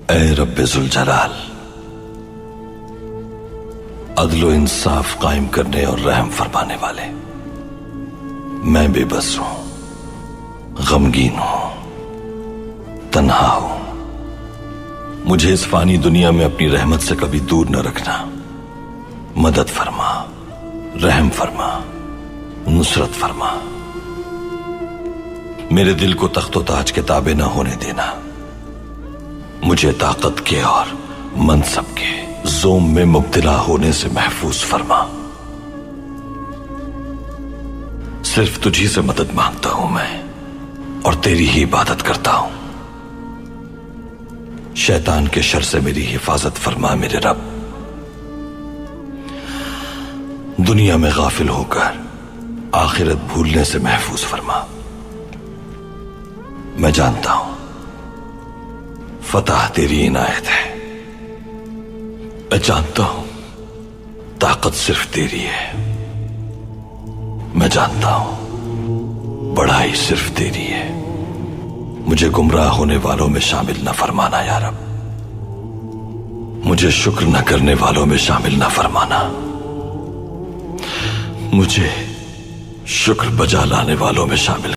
اے رب ذوالجلال، عدل و انصاف قائم کرنے اور رحم فرمانے والے، میں بے بس ہوں، غمگین ہوں، تنہا ہوں۔ مجھے اس فانی دنیا میں اپنی رحمت سے کبھی دور نہ رکھنا۔ مدد فرما، رحم فرما، نصرت فرما۔ میرے دل کو تخت و تاج کے تابع نہ ہونے دینا۔ مجھے طاقت کے اور منصب کے زوم میں مبتلا ہونے سے محفوظ فرما۔ صرف تجھی سے مدد مانگتا ہوں میں، اور تیری ہی عبادت کرتا ہوں۔ شیطان کے شر سے میری حفاظت فرما میرے رب۔ دنیا میں غافل ہو کر آخرت بھولنے سے محفوظ فرما۔ میں جانتا ہوں فتح تیری عنایت ہے، میں جانتا ہوں طاقت صرف تیری ہے، میں جانتا ہوں بڑائی صرف تیری ہے۔ مجھے گمراہ ہونے والوں میں شامل نہ فرمانا یا رب، مجھے شکر نہ کرنے والوں میں شامل نہ فرمانا، مجھے شکر بجا لانے والوں میں شامل